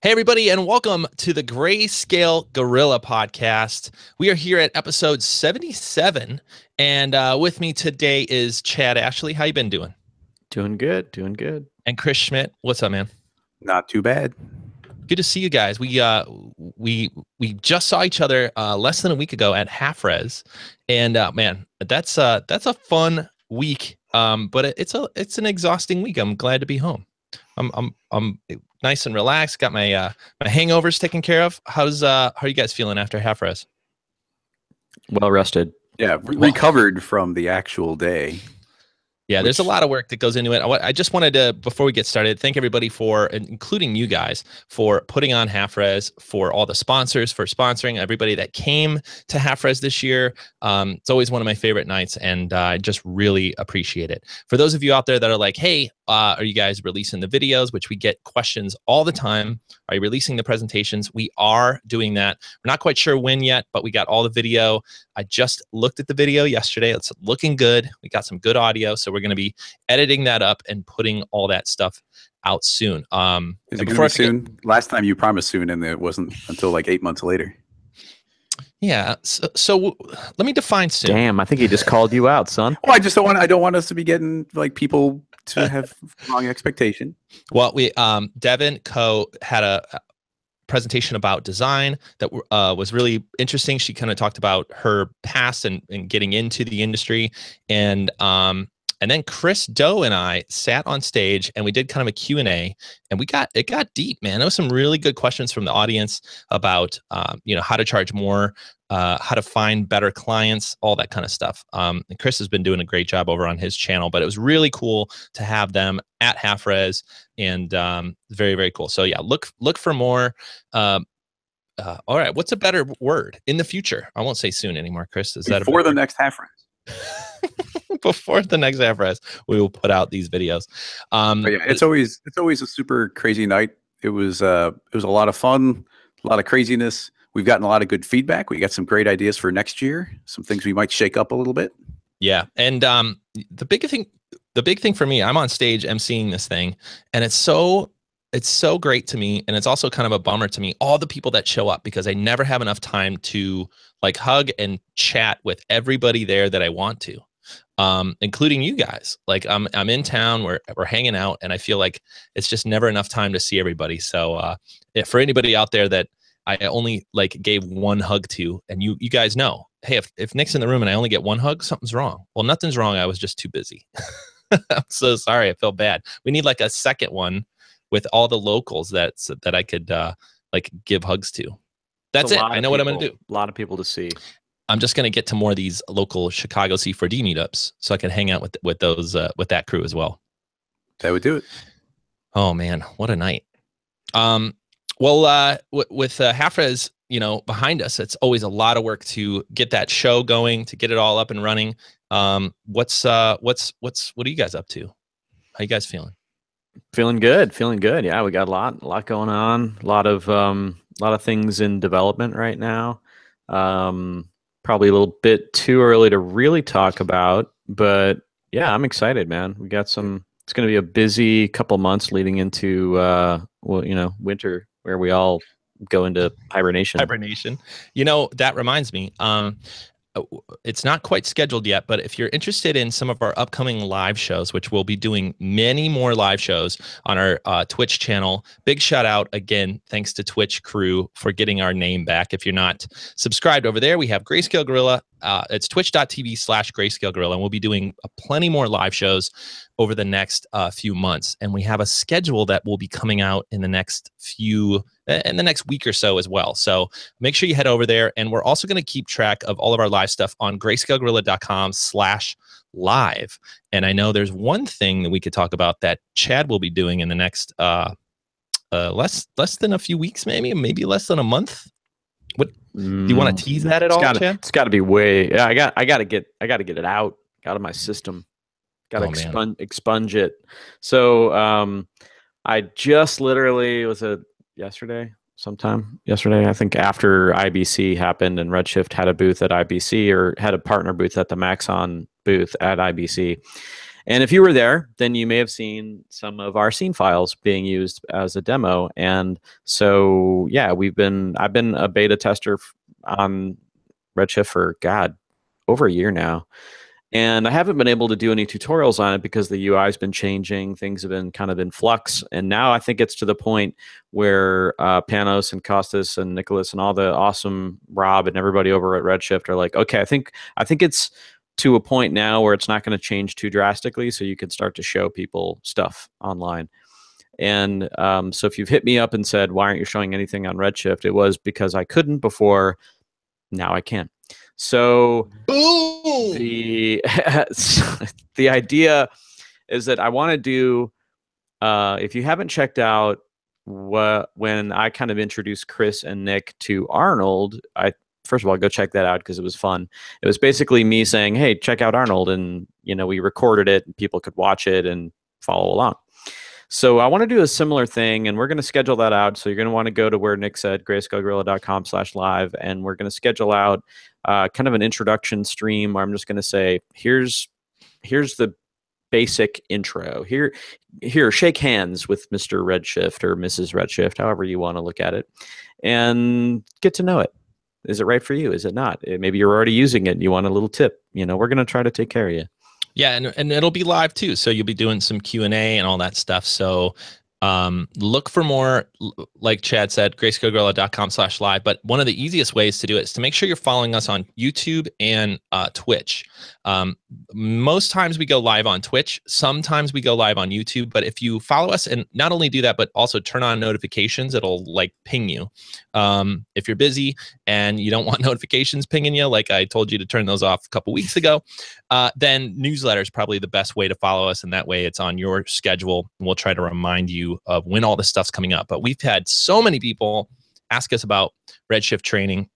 Hey, everybody, and welcome to the Greyscalegorilla Podcast. We are here at episode 77, and with me today is Chad Ashley. How you been doing? Doing good, doing good. And Chris Schmidt. What's up, man? Not too bad. Good to see you guys. We just saw each other less than a week ago at Half Res, and man, that's a fun week. But it's an exhausting week. I'm glad to be home. I'm nice and relaxed. Got my my hangovers taken care of. How are you guys feeling after Half Res? Well rested. Yeah, recovered from the actual day. Yeah, there's a lot of work that goes into it. I just wanted to, before we get started, thank everybody for, including you guys, for putting on Half Res, for all the sponsors, for sponsoring, everybody that came to Half Res this year. It's always one of my favorite nights, and I just really appreciate it. For those of you out there that are like, hey, are you guys releasing the videos, which we get questions all the time? Are you releasing the presentations? We are doing that. We're not quite sure when yet, but we got all the video. I just looked at the video yesterday. It's looking good. We got some good audio, so we're going to be editing that up and putting all that stuff out soon. Is it going to be soon? Last time you promised soon, and it wasn't until like 8 months later. Yeah. So let me define soon. Damn, I think he just called you out, son. Well, I don't want us to be getting like people to have wrong expectation. Well, Devin Coe had a presentation about design that was really interesting. She kind of talked about her past and getting into the industry, and then Chris Doe and I sat on stage and we did kind of a Q&A, and it got deep, man. There was some really good questions from the audience about how to charge more, how to find better clients, all that kind of stuff. And Chris has been doing a great job over on his channel, but it was really cool to have them at Half Res, and very, very cool. So yeah, look for more. All right, what's a better word in the future? I won't say soon anymore, Chris. Is that before the next Half Res? Before the next Half Res, we will put out these videos. But yeah, it's always a super crazy night. It was a lot of fun, a lot of craziness. We've gotten a lot of good feedback. We got some great ideas for next year. Some things we might shake up a little bit. Yeah, and the big thing for me, I'm on stage emceeing this thing, and it's so great to me, and it's also kind of a bummer to me, all the people that show up, because I never have enough time to like hug and chat with everybody there that I want to, including you guys. Like I'm in town, we're hanging out, and I feel like it's just never enough time to see everybody. So for anybody out there that I only like gave one hug to, and you guys know, hey, if Nick's in the room and I only get one hug, something's wrong. Well, nothing's wrong. I was just too busy. I'm so sorry. I feel bad. We need like a second one with all the locals that I could like give hugs to. That's it. I know what I'm going to do. A lot of people to see. I'm just going to get to more of these local Chicago C4D meetups so I can hang out with those with that crew as well. That would do it. Oh man, what a night. Well, with Half Res, behind us, it's always a lot of work to get that show going, to get it all up and running. What are you guys up to? How you guys feeling? Feeling good. Yeah, we got a lot going on. A lot of things in development right now. Probably a little bit too early to really talk about, but yeah, I'm excited, man. We got some. It's going to be a busy couple months leading into winter, where we all go into hibernation. That reminds me. It's not quite scheduled yet, but if you're interested in some of our upcoming live shows, which we'll be doing many more live shows on our Twitch channel, big shout out again, thanks to Twitch crew for getting our name back. If you're not subscribed over there, we have Greyscalegorilla. It's twitch.tv/Greyscalegorilla, and we'll be doing plenty more live shows over the next few months. And we have a schedule that will be coming out in the next week or so as well. So make sure you head over there. And we're also going to keep track of all of our live stuff on grayscalegorilla.com/live. And I know there's one thing that we could talk about that Chad will be doing in the next less than a few weeks, maybe less than a month. What do you want to tease that at all, Chad? It's got to be way. Yeah, I got to get it out of my system. Got to expunge it. So I just literally sometime yesterday, I think, after IBC happened and Redshift had a booth at IBC, or had a partner booth at the Maxon booth at IBC. And if you were there, then you may have seen some of our scene files being used as a demo. And so, yeah, I've been a beta tester on Redshift for, God, over a year now. And I haven't been able to do any tutorials on it because the UI has been changing. Things have been kind of in flux. And now I think it's to the point where Panos and Costas and Nicholas and all the awesome Rob and everybody over at Redshift are like, okay, I think it's to a point now where it's not going to change too drastically, so you can start to show people stuff online. And so if you've hit me up and said, why aren't you showing anything on Redshift? It was because I couldn't before. Now I can. So boom. The idea is that I want to do, if you haven't checked out when I kind of introduced Chris and Nick to Arnold, first of all, go check that out because it was fun. It was basically me saying, hey, check out Arnold. And, we recorded it and people could watch it and follow along. So I want to do a similar thing, and we're going to schedule that out. So you're going to want to go to where Nick said, grayscalegorilla.com/live, and we're going to schedule out kind of an introduction stream where I'm just going to say, here's the basic intro. Here, shake hands with Mr. Redshift or Mrs. Redshift, however you want to look at it, and get to know it. Is it right for you? Is it not? Maybe you're already using it and you want a little tip. We're going to try to take care of you. Yeah, and it'll be live too. So you'll be doing some Q&A and all that stuff. So look for more, like Chad said, grayscalegorilla.com/live. But one of the easiest ways to do it is to make sure you're following us on YouTube and Twitch. Most times we go live on Twitch. Sometimes we go live on YouTube. But if you follow us and not only do that, but also turn on notifications, it'll like ping you. If you're busy and you don't want notifications pinging you, like I told you to turn those off a couple weeks ago, then newsletter is probably the best way to follow us. And that way it's on your schedule. And we'll try to remind you of when all this stuff's coming up. But we've had so many people ask us about Redshift training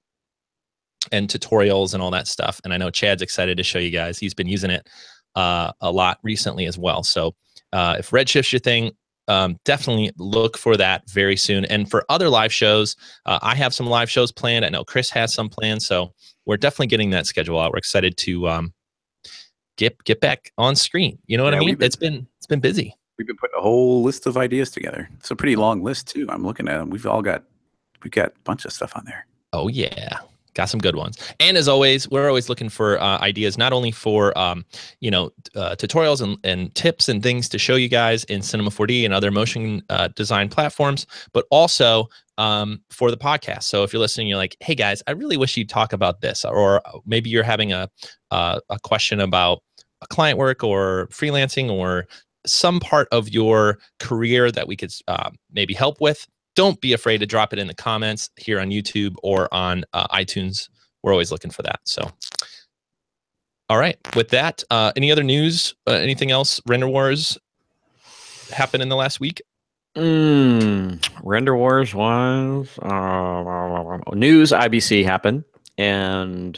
and tutorials and all that stuff. And I know Chad's excited to show you guys. He's been using it a lot recently as well. So if Redshift's your thing, definitely look for that very soon. And for other live shows, I have some live shows planned. I know Chris has some planned. So we're definitely getting that schedule out. We're excited to get back on screen. You know what I mean? It's been busy. We've been putting a whole list of ideas together. It's a pretty long list too. I'm looking at them. We've got a bunch of stuff on there. Oh yeah. Got some good ones. And as always, we're always looking for ideas, not only for, tutorials and tips and things to show you guys in Cinema 4D and other motion design platforms, but also for the podcast. So if you're listening, you're like, hey guys, I really wish you'd talk about this, or maybe you're having a question about a client work or freelancing or some part of your career that we could maybe help with. Don't be afraid to drop it in the comments here on YouTube or on iTunes. We're always looking for that. So, all right. With that, any other news? Anything else? Render Wars happened in the last week? Render Wars was news. IBC happened, and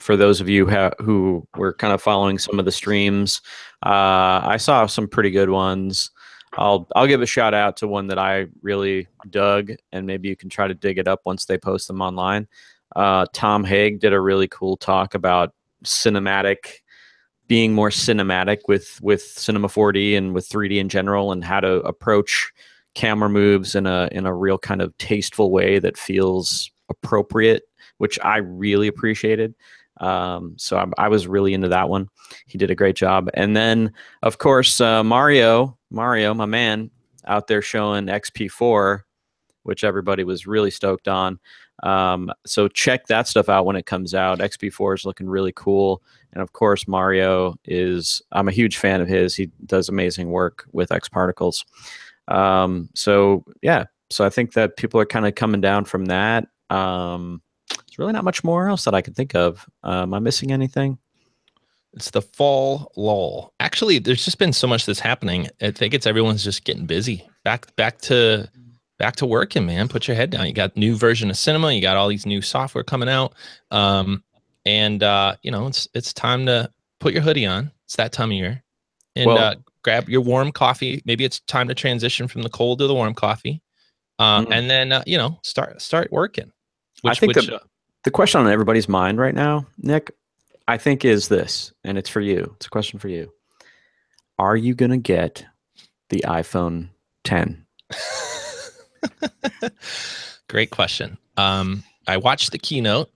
for those of you who were kind of following some of the streams, I saw some pretty good ones. I'll give a shout out to one that I really dug, and maybe you can try to dig it up once they post them online. Tom Haig did a really cool talk about being more cinematic with Cinema 4D and with 3D in general, and how to approach camera moves in a real kind of tasteful way that feels appropriate, which I really appreciated. So I was really into that one. He did a great job. And then, of course, Mario, my man, out there showing XP4, which everybody was really stoked on. So check that stuff out when it comes out. XP4 is looking really cool. And of course, Mario I'm a huge fan of his. He does amazing work with X Particles. So yeah, so I think that people are kind of coming down from that. There's really not much more else that I can think of. Am I missing anything? It's the fall lull. Actually, there's just been so much that's happening. I think everyone's just getting busy. Back to working, man. Put your head down. You got new version of Cinema. You got all these new software coming out. It's time to put your hoodie on. It's that time of year. And grab your warm coffee. Maybe it's time to transition from the cold to the warm coffee. And then start working. I think the question on everybody's mind right now, Nick, I think is this, and it's for you. It's a question for you. are you going to get the iPhone 10? Great question. I watched the keynote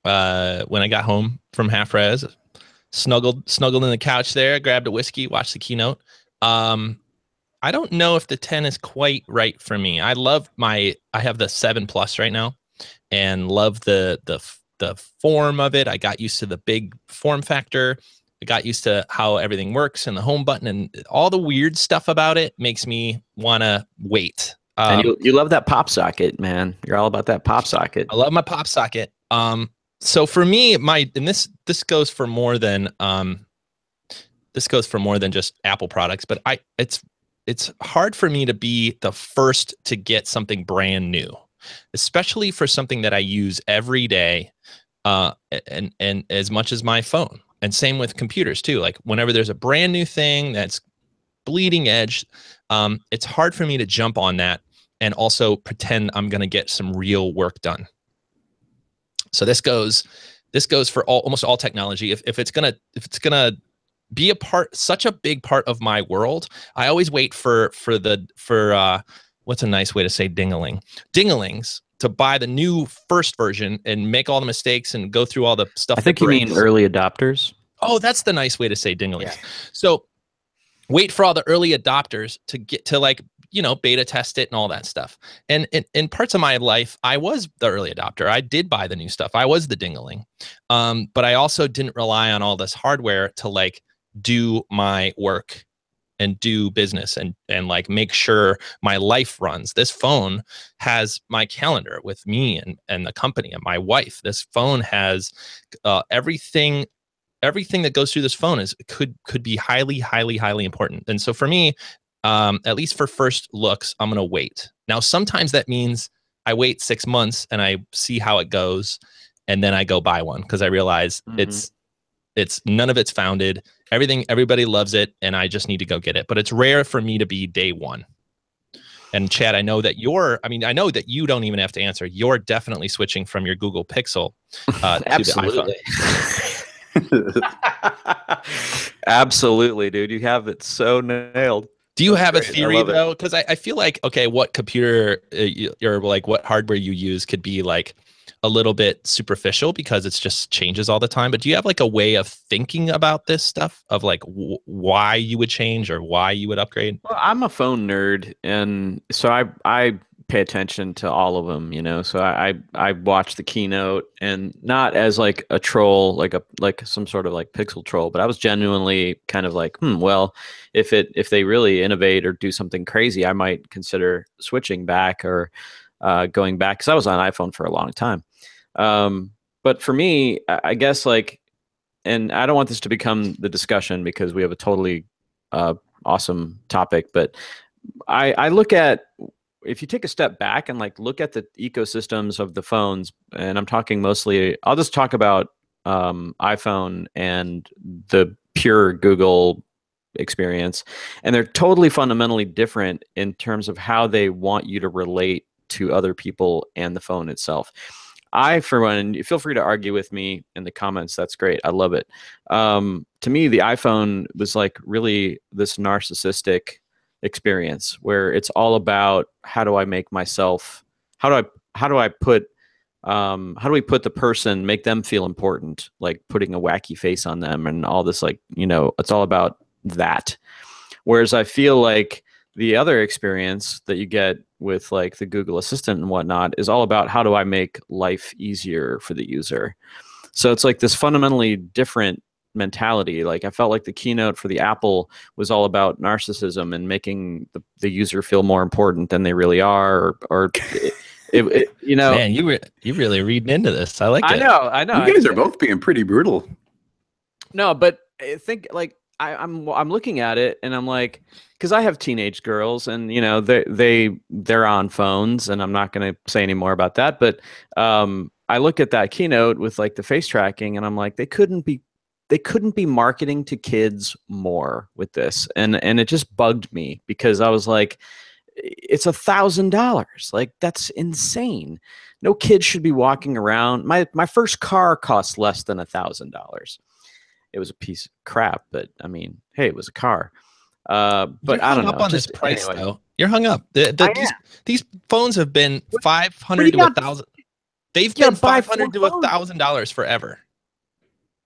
when I got home from half res, snuggled in the couch there, grabbed a whiskey, watched the keynote. I don't know if the 10 is quite right for me. I have the 7 Plus right now and love the form of it. I got used to the big form factor. I got used to how everything works and the home button, and all the weird stuff about it makes me want to wait. And you love that pop socket, man. You're all about that pop socket. I love my pop socket. So for me, this goes for more than just Apple products, but it's hard for me to be the first to get something brand new, especially for something that I use every day, and as much as my phone. And same with computers too. Like whenever there's a brand new thing that's bleeding edge, it's hard for me to jump on that and also pretend I'm going to get some real work done. So this goes for almost all technology. If it's gonna be such a big part of my world, I always wait for what's a nice way to say dingalings to buy the new first version and make all the mistakes and go through all the stuff. I think you mean early adopters. Oh, that's the nice way to say dingalings. Yeah. So wait for all the early adopters to get to, like, beta test it and all that stuff. And in parts of my life, I was the early adopter. I did buy the new stuff. I was the dingaling. But I also didn't rely on all this hardware to like do my work and do business and like make sure my life runs. This phone has my calendar with me and the company and my wife. This phone has everything that goes through this phone could be highly, highly, highly important. And so for me, at least for first looks, I'm going to wait. Now, sometimes that means I wait 6 months and I see how it goes. And then I go buy one because I realize it's none of it's founded. Everybody loves it. And I just need to go get it. But it's rare for me to be day one. And Chad, I know that you don't even have to answer. You're definitely switching from your Google Pixel Absolutely. to the iPhone. Absolutely, dude. You have it so nailed. Do you have a theory though? Because I feel like, okay, what computer or like what hardware you use could be like a little bit superficial because it's just changes all the time. But do you have like a way of thinking about this stuff of like why you would change or why you would upgrade? Well, I'm a phone nerd, and so I pay attention to all of them, So I watched the keynote, and not as like a troll, like some sort of like pixel troll, but I was genuinely kind of like, well, if they really innovate or do something crazy, I might consider switching back or going back, because I was on iPhone for a long time. But for me, I guess like, and I don't want this to become the discussion because we have a totally awesome topic, but I look at, if you take a step back and like look at the ecosystems of the phones, and I'm talking mostly, I'll just talk about iPhone and the pure Google experience, and they're totally fundamentally different in terms of how they want you to relate to other people and the phone itself. For one, feel free to argue with me in the comments. That's great. I love it. To me, the iPhone was like really this narcissistic experience where it's all about how do I make myself, how do we put the person, make them feel important, like putting a wacky face on them and all this, like, it's all about that. Whereas I feel like the other experience that you get with like the Google Assistant and whatnot is all about how do I make life easier for the user. So it's like this fundamentally different mentality. Like I felt like the keynote for the Apple was all about narcissism and making the user feel more important than they really are, or Man, you really reading into this. I like it. I know. You guys are both being pretty brutal. No, but I think like I'm looking at it and I'm like, because I have teenage girls and they're on phones, and I'm not going to say any more about that. But I look at that keynote with like the face tracking, and I'm like, they couldn't be marketing to kids more with this, and it just bugged me because I was like, it's $1,000. Like that's insane. No kid should be walking around. My first car cost less than $1,000. It was a piece of crap, but I mean, hey, it was a car. But You're I don't hung up know. on this Just price anyway. though. You're hung up. These phones have been What 500 do to you got? 1,000. They've You been gotta buy 500 to four phones. $1,000 forever.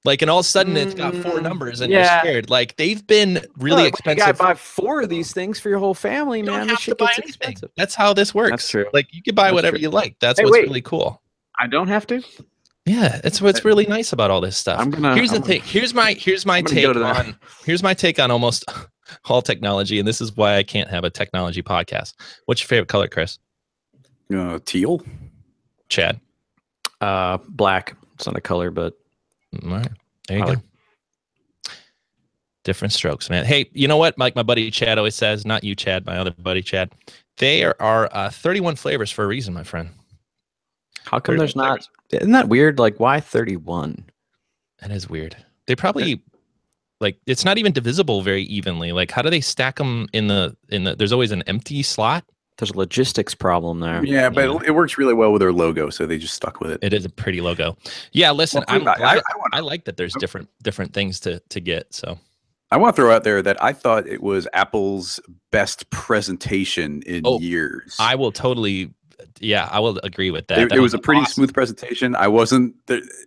Like, and all of a sudden it's got 4 numbers and you're yeah. scared. Like, they've been really Look, you gotta expensive. buy 4 of these things for your whole family, You man. don't This have to shit buy gets anything. expensive. That's how this works. That's true. Like, you can buy That's whatever true. you like. That's Hey, what's wait. really cool. I don't have to. Yeah, it's what's really nice about all this stuff. Here's the thing. Here's my take on almost all technology, and this is why I can't have a technology podcast. What's your favorite color, Chris? Teal. Chad? Black. It's not a color, but all right. There you go. Different strokes, man. Hey, you know what? Like my buddy Chad always says, not you, Chad, my other buddy Chad. There are 31 flavors for a reason, my friend. How come there's not? Isn't that weird? Like, why 31? That is weird. They probably like it's not even divisible very evenly. Like, how do they stack them in the? There's always an empty slot. There's a logistics problem there. Yeah, but it works really well with their logo, so they just stuck with it. It is a pretty logo. Yeah, listen, Well, I like that there's different things to get. So I want to throw out there that I thought it was Apple's best presentation in years. I will totally. Yeah, I will agree with that. It was a pretty smooth presentation. I wasn't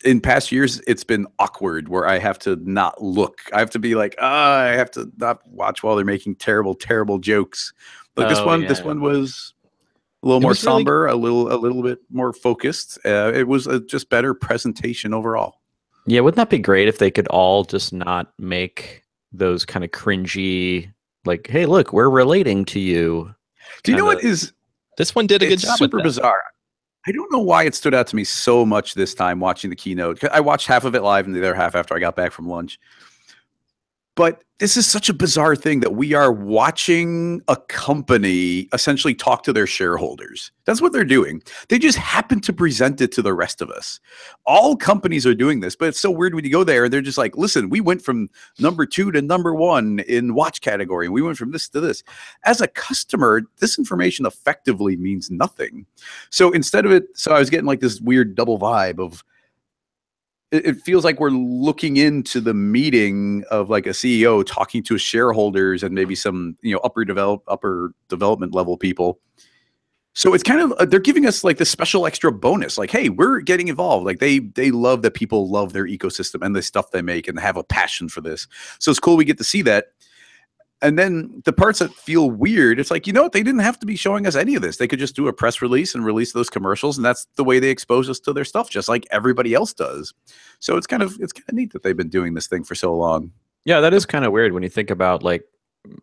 in past years. It's been awkward where I have to not look. I have to be like, I have to not watch while they're making terrible jokes. Like this one was a little more somber, a little bit more focused. It was just better presentation overall. Yeah, wouldn't that be great if they could all just not make those kind of cringy, like, hey, look, we're relating to you. Do you know what is? This one did a good job. Super bizarre. I don't know why it stood out to me so much this time watching the keynote. I watched half of it live and the other half after I got back from lunch. But this is such a bizarre thing that we are watching a company essentially talk to their shareholders. That's what they're doing. They just happen to present it to the rest of us. All companies are doing this, but it's so weird when you go there and they're just like, listen, we went from number 2 to number 1 in watch category. And we went from this to this. As a customer, this information effectively means nothing. So instead of it, I was getting like this weird double vibe of, it feels like we're looking into the meeting of like a CEO talking to his shareholders and maybe some, upper development level people. So it's kind of, they're giving us like this special extra bonus. Like, hey, we're getting involved. Like they love that people love their ecosystem and the stuff they make and have a passion for this. So it's cool we get to see that. And then the parts that feel weird, it's like, you know what? They didn't have to be showing us any of this. They could just do a press release and release those commercials. And that's the way they expose us to their stuff, just like everybody else does. So it's kind of neat that they've been doing this thing for so long. Yeah, that is kind of weird when you think about like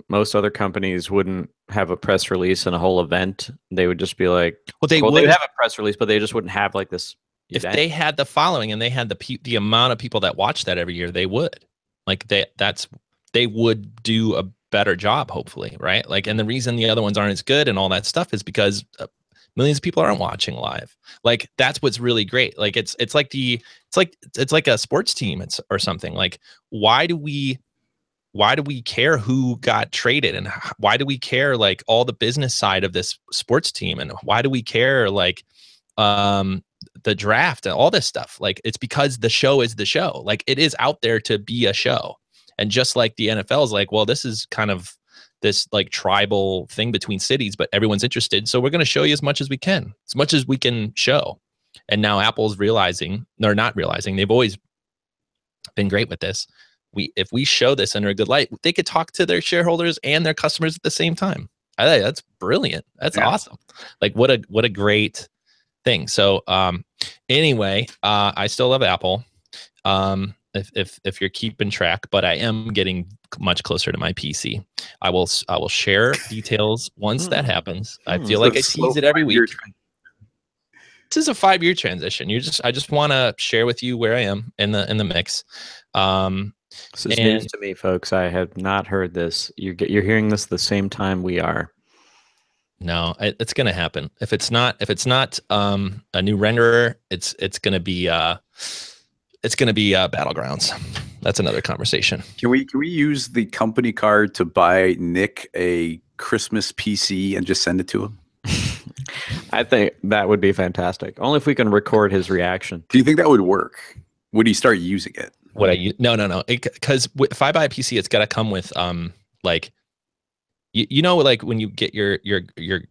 most other companies wouldn't have a press release and a whole event. They would just be like, they would have a press release, but they just wouldn't have like this event. If they had the following and they had the amount of people that watch that every year, they would. Like they would do a better job, hopefully, right? Like, and the reason the other ones aren't as good and all that stuff is because millions of people aren't watching live. Like that's what's really great. Like it's like a sports team or something. Like why do we care who got traded and why do we care like all the business side of this sports team and why do we care like the draft and all this stuff? Like it's because the show is the show. Like it is out there to be a show. And just like the NFL is like, well, this is kind of this like tribal thing between cities, but everyone's interested. So we're going to show you as much as we can show. And now Apple's realizing, they're not realizing, they've always been great with this. If we show this under a good light, they could talk to their shareholders and their customers at the same time. I think that's brilliant. That's awesome. Like what a great thing. So anyway, I still love Apple. If you're keeping track, but I am getting much closer to my PC. I will share details once that happens. I feel like I tease it every week. This is a 5-year transition. I just want to share with you where I am in the mix. This is news to me, folks. I have not heard this. You're hearing this the same time we are. No, it's going to happen. If it's not a new renderer, it's going to be Battlegrounds. That's another conversation. Can we use the company card to buy Nick a Christmas PC and just send it to him? I think that would be fantastic. Only if we can record his reaction. Do you think that would work? Would he start using it? Would I use? No. Because if I buy a PC, it's got to come with like you know, like when you get your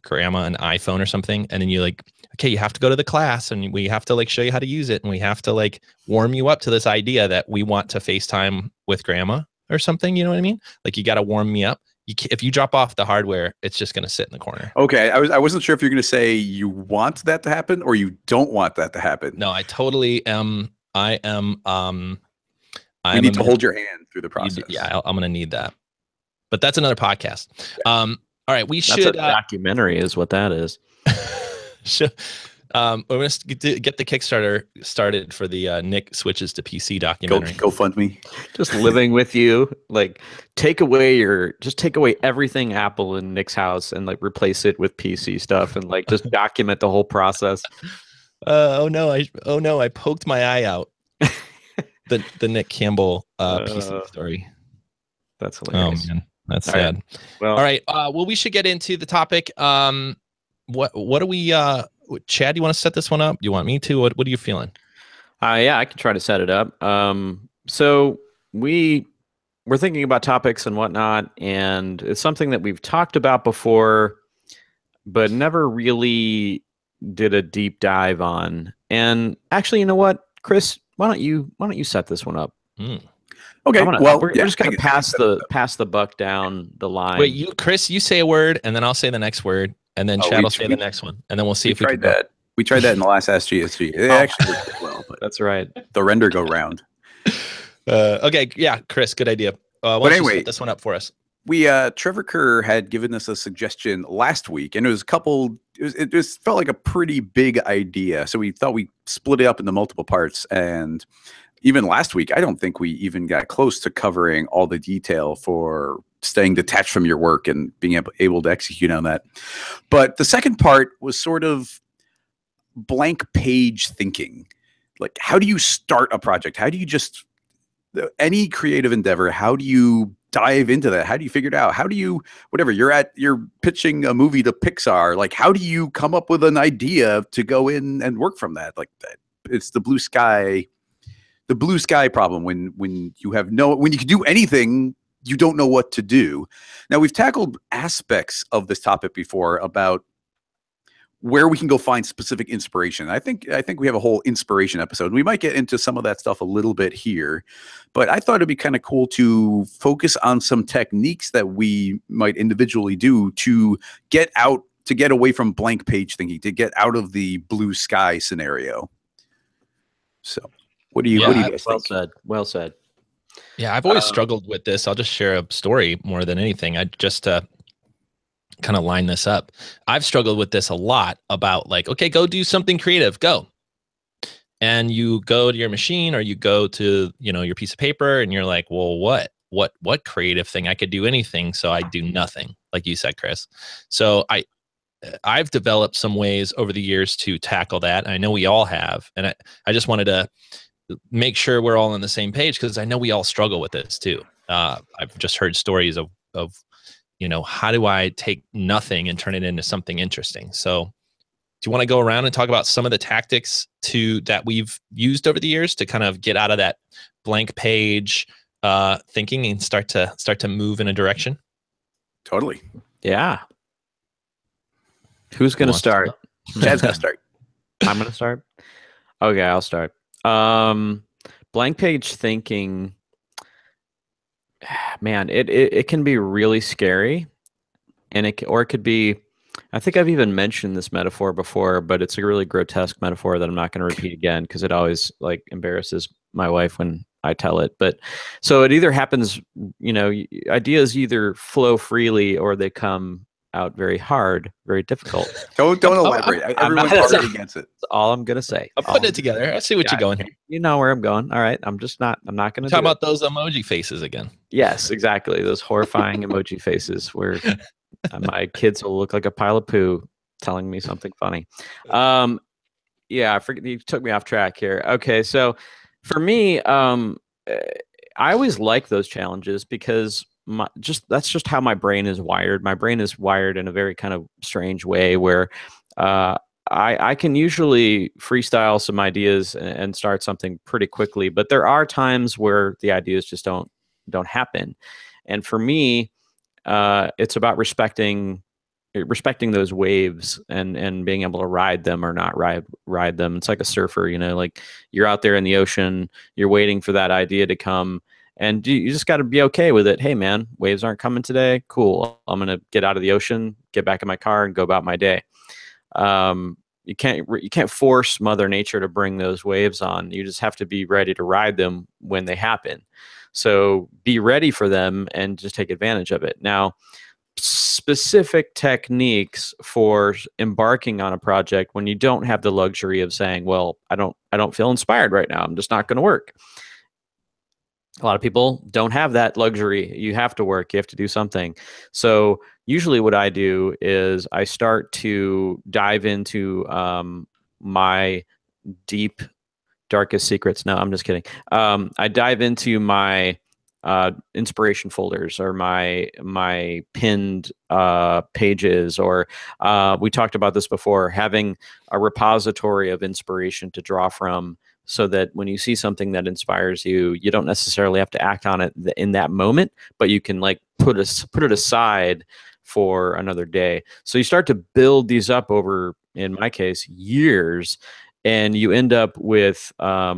grandma an iPhone or something, and then you like, okay, you have to go to the class and we have to like show you how to use it, and we have to like warm you up to this idea that we want to FaceTime with grandma or something. You know what I mean? Like you got to warm me up. If you drop off the hardware, it's just going to sit in the corner. Okay, I wasn't sure if you're going to say you want that to happen or you don't want that to happen. No, I totally am. I am. We need to hold your hand through the process. Yeah, I'm going to need that. But that's another podcast. Yeah. All right, we should. That's a documentary, is what that is. We're going to get the Kickstarter started for the Nick switches to PC documentary. Go fund me. Just living with you, like take away everything Apple in Nick's house and like replace it with PC stuff and like just document the whole process. Oh no, I poked my eye out. the Nick Campbell PC story. That's hilarious. Oh man, that's sad. Right. Well, all right. Well, we should get into the topic. What do we? Chad, you want to set this one up? You want me to? What are you feeling? Yeah, I can try to set it up. So we're thinking about topics and whatnot, and it's something that we've talked about before, but never really did a deep dive on. And actually, you know what, Chris? Why don't you set this one up? Okay. We're just gonna pass the buck down the line. Wait, Chris, you say a word, and then I'll say the next word, and then Chad will say the next one, and then we'll see if we tried that. We tried that in the last Ask GSG. It actually worked well, but that's right. The render go round. Okay, yeah, Chris, good idea. But anyway, set this one up for us. Trevor Kerr had given us a suggestion last week, and it was it felt like a pretty big idea. So we thought we split it up into multiple parts. And even last week, I don't think we even got close to covering all the detail for staying detached from your work and being able to execute on that. But the second part was sort of blank page thinking. Like, how do you start a project? How do you any creative endeavor, how do you dive into that? How do you figure it out? How do you, whatever, you're pitching a movie to Pixar, like how do you come up with an idea to go in and work from that? Like that, it's the blue sky problem when you can do anything, you don't know what to do. Now, we've tackled aspects of this topic before about where we can go find specific inspiration. I think we have a whole inspiration episode. We might get into some of that stuff a little bit here, but I thought it'd be kind of cool to focus on some techniques that we might individually do to get away from blank page thinking, to get out of the blue sky scenario. So what do you guys think? Well said. Yeah, I've always struggled with this. I'll just share a story more than anything. I just kind of line this up. I've struggled with this a lot about like, okay, go do something creative, go. And you go to your machine or you go to, your piece of paper and you're like, well, what creative thing? I could do anything. So I do nothing, like you said, Chris. So I've developed some ways over the years to tackle that. I know we all have. And I just wanted to make sure we're all on the same page because I know we all struggle with this too. I've just heard stories of how do I take nothing and turn it into something interesting? So do you want to go around and talk about some of the tactics that we've used over the years to kind of get out of that blank page thinking and start to move in a direction? Totally. Yeah. Who's going to start? Chad's going to start. I'm going to start. Okay, I'll start. Blank page thinking, man, it can be really scary, and it could be. I think I've even mentioned this metaphor before, but it's a really grotesque metaphor that I'm not going to repeat again because it always like embarrasses my wife when I tell it. But so it either happens, ideas either flow freely or they come out very hard, very difficult. Don't elaborate. Everyone's already against it. That's all I'm gonna say. I'm putting it together. I see what you're going here. You know where I'm going. All right. I'm not gonna talk about those emoji faces again. Yes, exactly. Those horrifying emoji faces where my kids will look like a pile of poo telling me something funny. Yeah, I forget, you took me off track here. Okay, so for me, I always like those challenges because that's just how my brain is wired. My brain is wired in a very kind of strange way where I can usually freestyle some ideas and start something pretty quickly, but there are times where the ideas just don't happen. And for me, it's about respecting those waves and being able to ride them or not ride them. It's like a surfer, like you're out there in the ocean, you're waiting for that idea to come, and you just got to be okay with it. Hey man, waves aren't coming today. Cool. I'm going to get out of the ocean, get back in my car, and go about my day. You can't force Mother Nature to bring those waves on. You just have to be ready to ride them when they happen. So be ready for them and just take advantage of it. Now, specific techniques for embarking on a project when you don't have the luxury of saying, well, I don't feel inspired right now, I'm just not going to work. A lot of people don't have that luxury. You have to work, you have to do something. So usually what I do is I start to dive into my deep, darkest secrets. No, I'm just kidding. I dive into my inspiration folders or my pinned pages, or we talked about this before, having a repository of inspiration to draw from, so that when you see something that inspires you, you don't necessarily have to act on it in that moment, but you can like put it aside for another day. So you start to build these up over, in my case, years, and you end up with a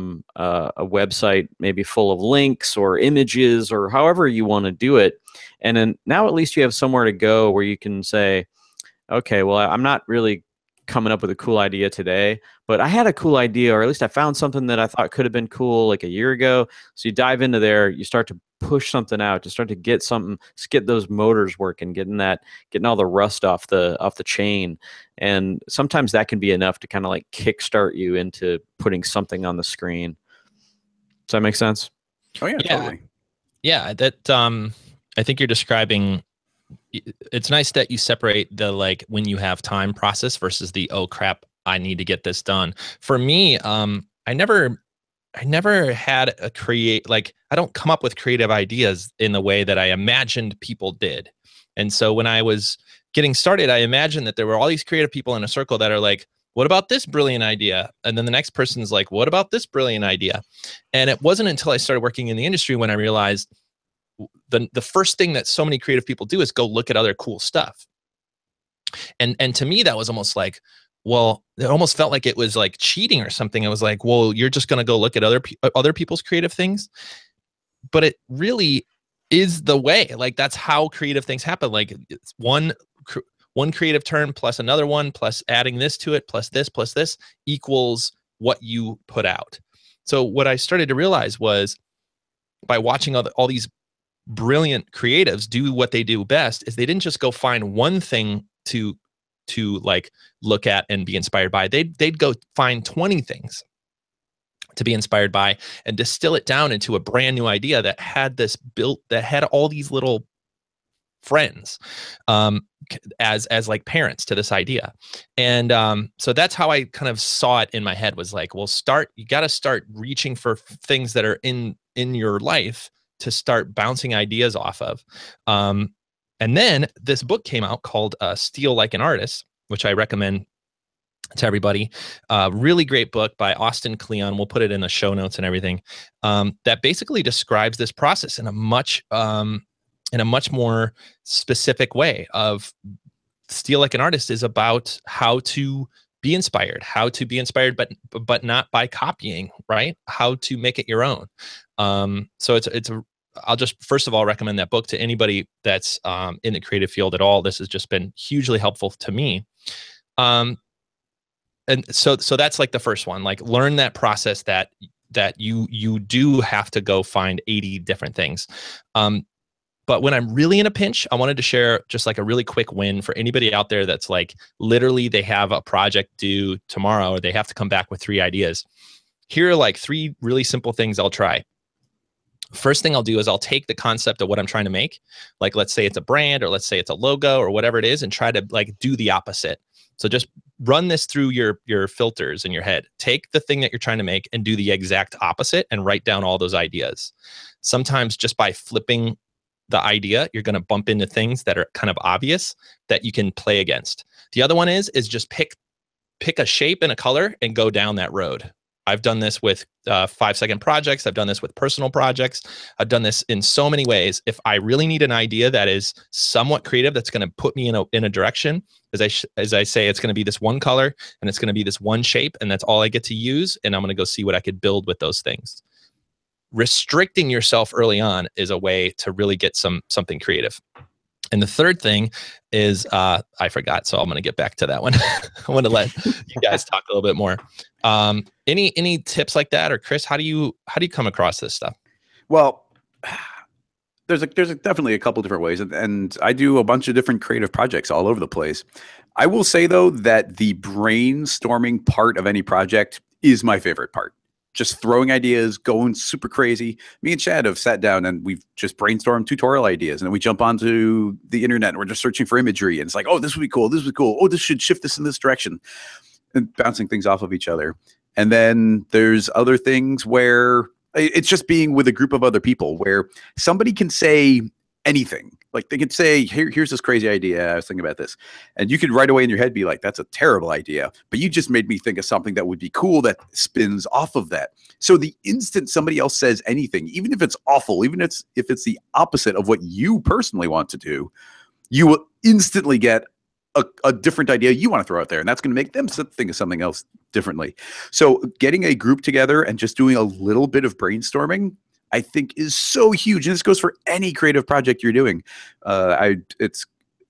website maybe full of links or images or however you want to do it. And then now at least you have somewhere to go where you can say, okay, well, I'm not really coming up with a cool idea today, but I had a cool idea, or at least I found something that I thought could have been cool like a year ago. So you dive into there, you start to push something out, to start to get something, just get those motors working, getting all the rust off the chain. And sometimes that can be enough to kind of like kickstart you into putting something on the screen. Does that make sense? Oh yeah, totally. Yeah, that I think you're describing. It's nice that you separate the like when you have time process versus the, oh crap, I need to get this done. For me, I never had a I don't come up with creative ideas in the way that I imagined people did. And so when I was getting started, I imagined that there were all these creative people in a circle that are like, what about this brilliant idea? And then the next person's like, what about this brilliant idea? And it wasn't until I started working in the industry when I realized the first thing that so many creative people do is go look at other cool stuff. And to me, that was almost like, well, it almost felt like it was like cheating or something. It was like, well, you're just going to go look at other people's creative things. But it really is the way. Like, that's how creative things happen. Like, it's one creative turn plus another one plus adding this to it plus this equals what you put out. So what I started to realize was, by watching all these brilliant creatives do what they do best, is they didn't just go find one thing to like look at and be inspired by. They'd go find 20 things to be inspired by and distill it down into a brand new idea that had all these little friends as like parents to this idea. And so that's how I kind of saw it in my head, was like, well, you got to start reaching for things that are in your life to start bouncing ideas off of. And then this book came out called Steal Like an Artist, which I recommend to everybody. Really great book by Austin Kleon. We'll put it in the show notes and everything. That basically describes this process in a much more specific way. Of Steal Like an Artist is about how to be inspired, but not by copying, right? How to make it your own. So I'll just first of all recommend that book to anybody that's in the creative field at all. This has just been hugely helpful to me. And so that's like the first one. Like, learn that process that you do have to go find 80 different things. But when I'm really in a pinch, I wanted to share just like a really quick win for anybody out there that's like, literally they have a project due tomorrow, or they have to come back with 3 ideas. Here are like 3 really simple things I'll try. First thing I'll do is I'll take the concept of what I'm trying to make. Like, let's say it's a brand, or let's say it's a logo, or whatever it is, and try to like do the opposite. So just run this through your filters in your head. Take the thing that you're trying to make and do the exact opposite, and write down all those ideas. Sometimes just by flipping the idea, you're going to bump into things that are kind of obvious that you can play against. The other one is just pick a shape and a color and go down that road. I've done this with 5-second projects. I've done this with personal projects. I've done this in so many ways. If I really need an idea that is somewhat creative, that's going to put me in a direction, as I say, it's going to be this one color and it's going to be this one shape, and that's all I get to use. And I'm going to go see what I could build with those things. Restricting yourself early on is a way to really get something creative. And the third thing is, I forgot, so I'm going to get back to that one. I want to let you guys talk a little bit more. Any tips like that, or Chris, how do you come across this stuff? Well, there's definitely a couple different ways, and I do a bunch of different creative projects all over the place. I will say though that the brainstorming part of any project is my favorite part. Just throwing ideas, going super crazy. Me and Chad have sat down and we've just brainstormed tutorial ideas, and then we jump onto the internet and we're just searching for imagery, and it's like, oh, this would be cool. This would be cool. Oh, this should shift this in this direction, and bouncing things off of each other. And then there's other things where it's just being with a group of other people where somebody can say anything. Like they could say, here's this crazy idea. I was thinking about this. And you could right away in your head be like, that's a terrible idea. But you just made me think of something that would be cool that spins off of that. So the instant somebody else says anything, even if it's awful, even if it's the opposite of what you personally want to do, you will instantly get a different idea you want to throw out there. And that's going to make them think of something else differently. So getting a group together and just doing a little bit of brainstorming, I think, is so huge. And this goes for any creative project you're doing. It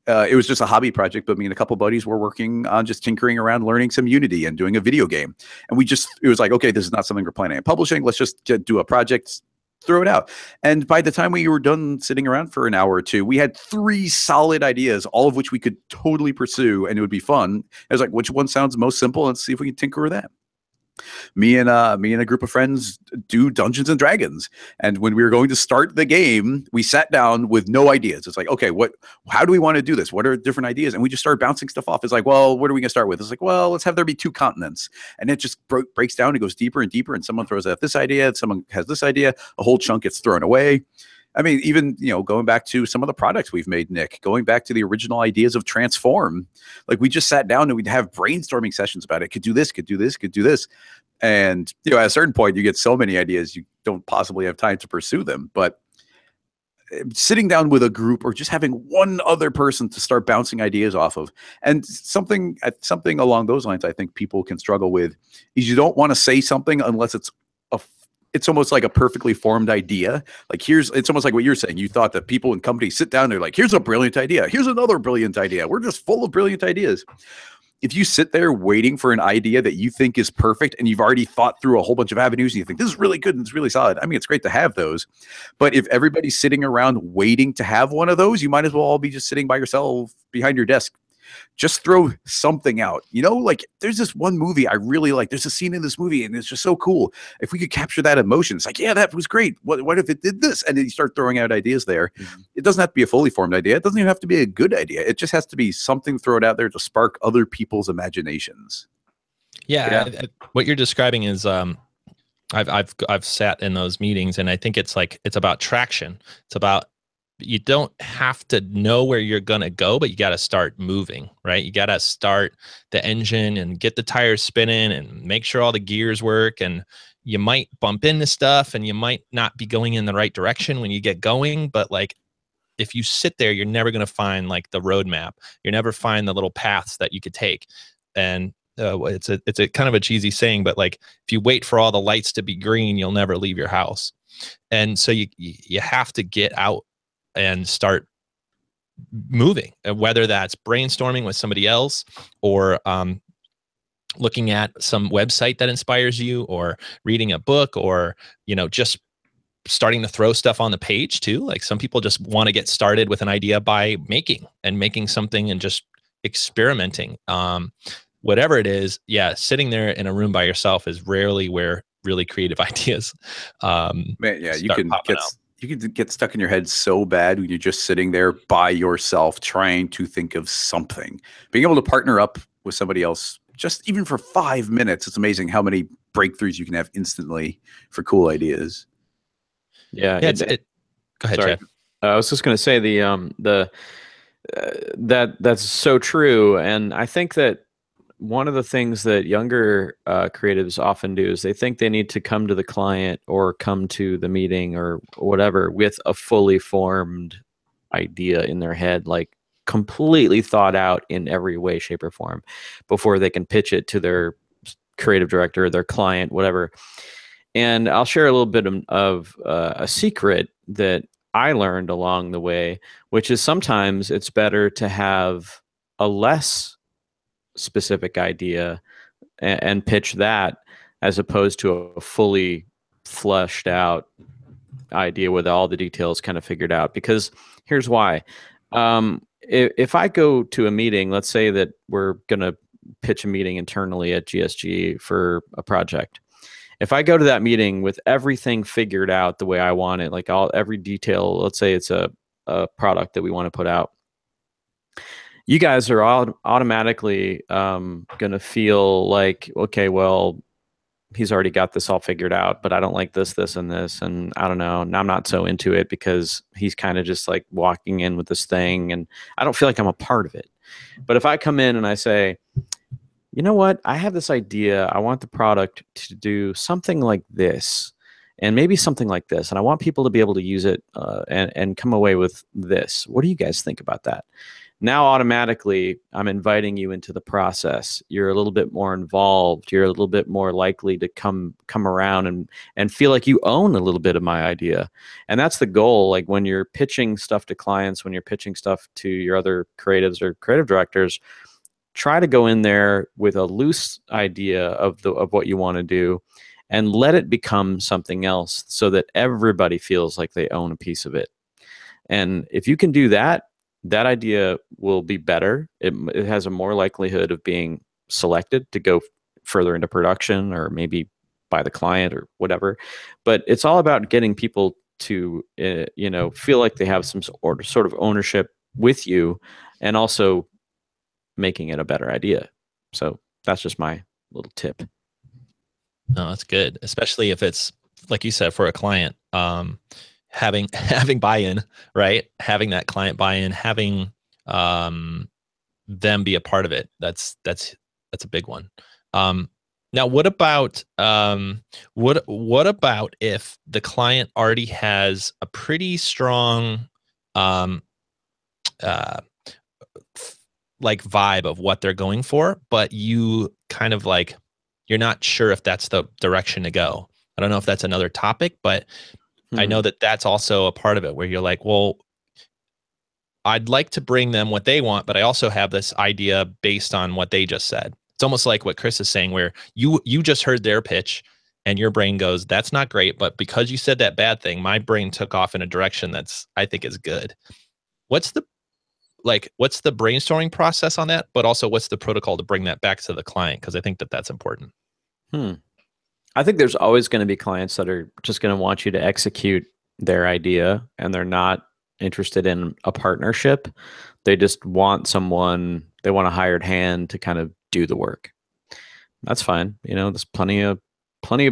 was just a hobby project, but me and a couple buddies were working on just tinkering around, learning some Unity and doing a video game. And it was like, okay, this is not something we're planning on publishing. Let's just do a project, throw it out. And by the time we were done sitting around for an hour or two, we had 3 solid ideas, all of which we could totally pursue, and it would be fun. I was like, which one sounds most simple? Let's see if we can tinker with that. Me and a group of friends do Dungeons and Dragons, and when we were going to start the game, we sat down with no ideas. It's like, okay, how do we want to do this? What are different ideas? And we just started bouncing stuff off. It's like, well, what are we gonna start with? It's like, well, let's have there be 2 continents, and it just breaks down and goes deeper and deeper. And someone throws out this idea, and someone has this idea, a whole chunk gets thrown away. I mean, even, going back to some of the products we've made, Nick, going back to the original ideas of Transform, like we just sat down and we'd have brainstorming sessions about it. Could do this, could do this, could do this. And, at a certain point, you get so many ideas, you don't possibly have time to pursue them. But sitting down with a group or just having one other person to start bouncing ideas off of, and something along those lines, I think people can struggle with, is you don't want to say something unless it's almost like a perfectly formed idea. Like it's almost like what you're saying. You thought that people in companies sit down, they're like, here's a brilliant idea. Here's another brilliant idea. We're just full of brilliant ideas. If you sit there waiting for an idea that you think is perfect and you've already thought through a whole bunch of avenues and you think this is really good and it's really solid, I mean, it's great to have those. But if everybody's sitting around waiting to have one of those, you might as well all be just sitting by yourself behind your desk. Just throw something out. Like there's this one movie I really like. There's a scene in this movie and it's just so cool. If we could capture that emotion, it's like, yeah, that was great. What if it did this? And then you start throwing out ideas there. Mm-hmm. It doesn't have to be a fully formed idea. It doesn't even have to be a good idea. It just has to be something thrown out there to spark other people's imaginations. Yeah. What you're describing is, I've sat in those meetings, and I think it's about traction. It's about, you don't have to know where you're going to go, but you got to start moving, right? You got to start the engine and get the tires spinning and make sure all the gears work. And you might bump into stuff and you might not be going in the right direction when you get going. But if you sit there, you're never going to find the roadmap. You're never find the little paths that you could take. And it's a kind of a cheesy saying, but if you wait for all the lights to be green, you'll never leave your house. And so you have to get out and start moving, whether that's brainstorming with somebody else or looking at some website that inspires you, or reading a book, or just starting to throw stuff on the page too. Like some people just want to get started with an idea by making something and just experimenting. Whatever it is, sitting there in a room by yourself is rarely where really creative ideas you can get stuck in your head so bad when you're just sitting there by yourself trying to think of something. Being able to partner up with somebody else, just even for 5 minutes, it's amazing how many breakthroughs you can have instantly for cool ideas. Yeah. Go ahead, Chad. I was just going to say that's so true. And I think that one of the things that younger creatives often do is they think they need to come to the client or come to the meeting or whatever with a fully formed idea in their head, like completely thought out in every way, shape, or form before they can pitch it to their creative director, their client, whatever. And I'll share a little bit of a secret that I learned along the way, which is sometimes it's better to have a less specific idea and pitch that as opposed to a fully fleshed out idea with all the details kind of figured out. Because here's why. If I go to a meeting, let's say that we're going to pitch a meeting internally at GSG for a project. If I go to that meeting with everything figured out the way I want it, like every detail, let's say it's a product that we want to put out, you guys are all automatically going to feel like, okay, well, he's already got this all figured out, but I don't like this, this, and this, and I don't know. And I'm not so into it because he's kind of just like walking in with this thing, and I don't feel like I'm a part of it. But if I come in and I say, you know what, I have this idea. I want the product to do something like this, and maybe something like this, and I want people to be able to use it and come away with this. What do you guys think about that? Now, automatically, I'm inviting you into the process. You're a little bit more involved. You're a little bit more likely to come around and feel like you own a little bit of my idea. And that's the goal. Like when you're pitching stuff to clients, when you're pitching stuff to your other creatives or creative directors, try to go in there with a loose idea of what you want to do and let it become something else so that everybody feels like they own a piece of it. And if you can do that, that idea will be better. It has a more likelihood of being selected to go further into production or maybe by the client or whatever. But it's all about getting people to, feel like they have some sort of ownership with you and also making it a better idea. So that's just my little tip. No, that's good. Especially if it's, like you said, for a client. Having buy-in, right? Having that client buy-in, having them be a part of it. That's a big one. Now, what about what about if the client already has a pretty strong like vibe of what they're going for, but you kind of like you're not sure if that's the direction to go. I don't know if that's another topic, but I know that that's also a part of it where you're like, well, I'd like to bring them what they want, but I also have this idea based on what they just said. It's almost like what Chris is saying, where you just heard their pitch and your brain goes, that's not great. But because you said that bad thing, my brain took off in a direction that's, I think, is good. What's the brainstorming process on that? But also what's the protocol to bring that back to the client? Because I think that that's important. I think there's always going to be clients that are just going to want you to execute their idea and they're not interested in a partnership. They just want someone, they want a hired hand to kind of do the work. That's fine. There's plenty of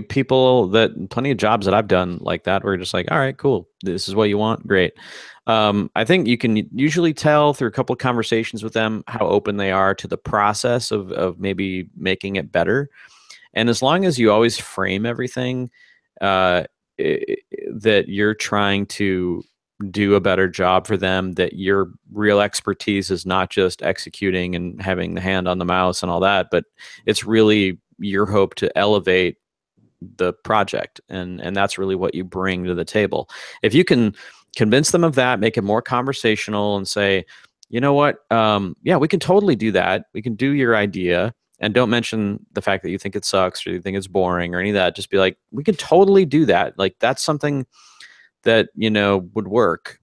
people plenty of jobs that I've done like that where you're just like, all right, cool. This is what you want. Great. I think you can usually tell through a couple of conversations with them how open they are to the process of maybe making it better. And as long as you always frame everything that you're trying to do a better job for them, that your real expertise is not just executing and having the hand on the mouse and all that, but it's really your hope to elevate the project. And that's really what you bring to the table. If you can convince them of that, make it more conversational and say, you know what, yeah, we can totally do that. We can do your idea. And don't mention the fact that you think it sucks or you think it's boring or any of that. Just be like, we can totally do that. Like, that's something that, would work.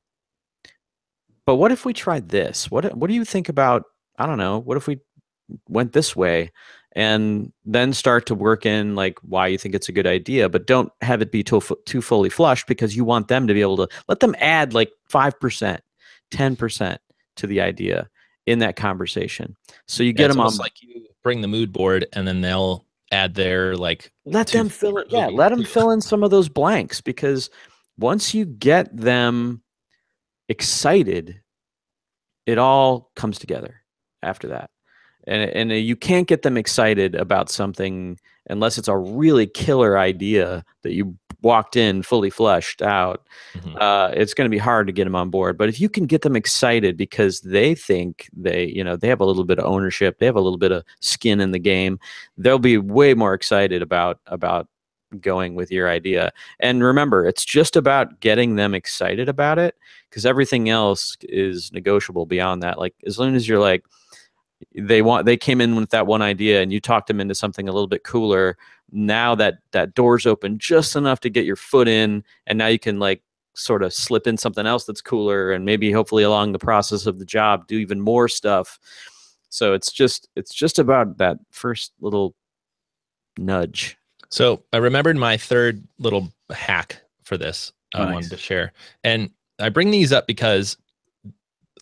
But what if we tried this? What do you think about, I don't know, what if we went this way? And then start to work in like why you think it's a good idea, but don't have it be too fully flushed because you want them to be able to let them add like 5%, 10% to the idea in that conversation. So you get them on, like you bring the mood board and then they'll add their like, let them fill it. Yeah. Let them fill in some of those blanks, because once you get them excited, it all comes together after that. and you can't get them excited about something unless it's a really killer idea that you walked in fully fleshed out. It's going to be hard to get them on board. But if you can get them excited because they think they have a little bit of ownership, they have a little bit of skin in the game, they'll be way more excited about going with your idea. And remember, it's just about getting them excited about it, because everything else is negotiable beyond that. Like, as long as you're like, they came in with that one idea and you talked them into something a little bit cooler, now that door's open just enough to get your foot in, and now you can like sort of slip in something else that's cooler, and maybe hopefully along the process of the job do even more stuff. So it's just about that first little nudge. So I remembered my third little hack for this I Nice. wanted to share. And I bring these up because,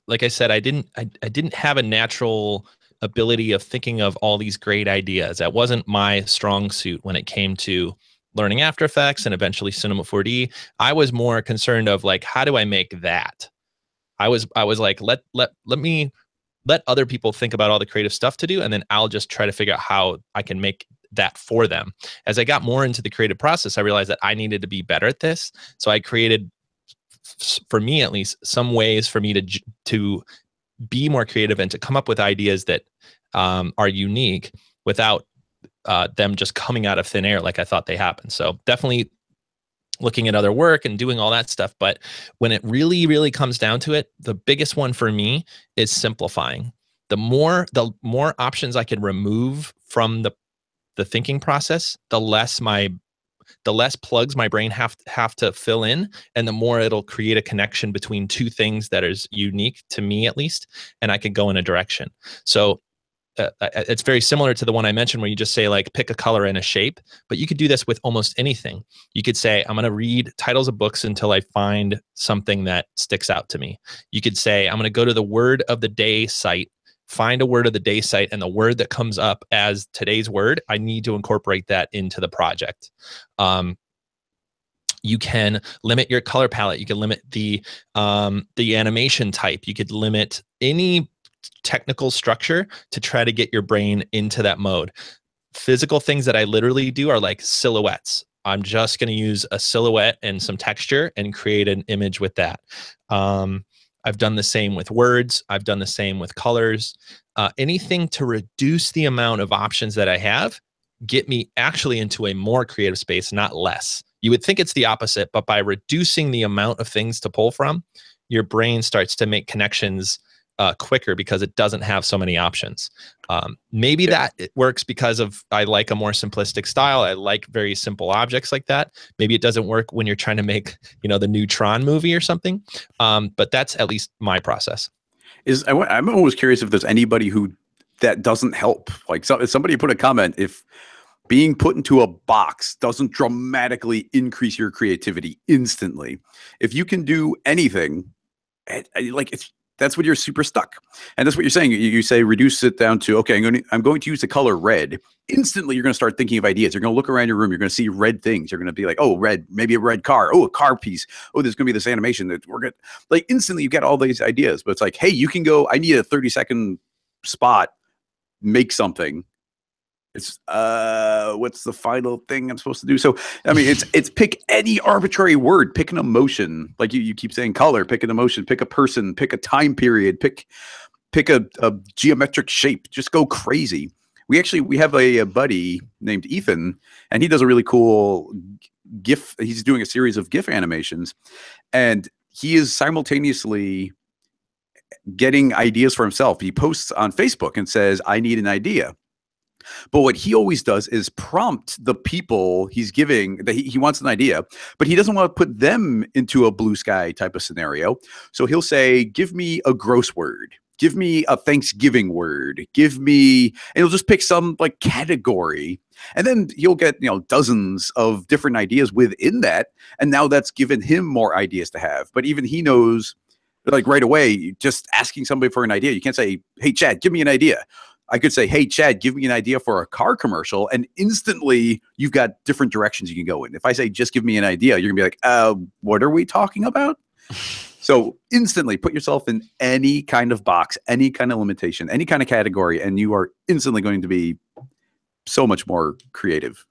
like I said, I didn't have a natural ability of thinking of all these great ideas. That wasn't my strong suit when it came to learning After Effects and eventually Cinema 4D. I was more concerned of like, how do I make that? I was like, let me let other people think about all the creative stuff to do, and then I'll just try to figure out how I can make that for them. As I got more into the creative process, I realized that I needed to be better at this. So I created, for me at least, some ways for me to be more creative and to come up with ideas that are unique without them just coming out of thin air like I thought they happened. So definitely looking at other work and doing all that stuff. But when it really, really comes down to it, the biggest one for me is simplifying. The more options I can remove from the thinking process, the less plugs my brain have to fill in, and the more it'll create a connection between two things that is unique to me, at least, and I can go in a direction. So it's very similar to the one I mentioned where you just say like, pick a color and a shape, but you could do this with almost anything. You could say, I'm going to read titles of books until I find something that sticks out to me. You could say, I'm going to go to the word of the day site, find a word of the day site, and the word that comes up as today's word, I need to incorporate that into the project. You can limit your color palette. You can limit the animation type. You could limit any technical structure to try to get your brain into that mode. Physical things that I literally do are like silhouettes. I'm just going to use a silhouette and some texture and create an image with that. I've done the same with words. I've done the same with colors. Anything to reduce the amount of options that I have, get me actually into a more creative space, not less. You would think it's the opposite, but by reducing the amount of things to pull from, your brain starts to make connections quicker because it doesn't have so many options. Maybe that it works because I like a more simplistic style. I like very simple objects like that. Maybe it doesn't work when you're trying to make, the new Tron movie or something. But that's at least my process. I'm always curious if there's anybody that doesn't help. Like somebody put a comment, if being put into a box doesn't dramatically increase your creativity instantly. If you can do anything, that's when you're super stuck. And that's what you're saying. You say, reduce it down to, okay, I'm going to use the color red. Instantly, you're going to start thinking of ideas. You're going to look around your room. You're going to see red things. You're going to be like, oh, red, maybe a red car. Oh, a car piece. Oh, there's going to be this animation that we're going to, like, instantly you get all these ideas. But it's like, hey, you can go, I need a 30-second spot, make something. It's what's the final thing I'm supposed to do? So I mean, it's pick any arbitrary word, pick an emotion. Like you keep saying color, pick an emotion, pick a person, pick a time period, pick a geometric shape. Just go crazy. We have a buddy named Ethan, and he does a really cool GIF. He's doing a series of GIF animations, and he is simultaneously getting ideas for himself. He posts on Facebook and says, I need an idea. But what he always does is prompt the people he's giving that he wants an idea, but he doesn't want to put them into a blue sky type of scenario. So he'll say, give me a gross word. Give me a Thanksgiving word. And he'll just pick some like category. And then you'll get, dozens of different ideas within that. And now that's given him more ideas to have. But even he knows, like right away, just asking somebody for an idea, you can't say, hey, Chad, give me an idea. I could say, hey, Chad, give me an idea for a car commercial. And instantly you've got different directions you can go in. If I say, just give me an idea, you're gonna be like, what are we talking about? So instantly put yourself in any kind of box, any kind of limitation, any kind of category, and you are instantly going to be so much more creative.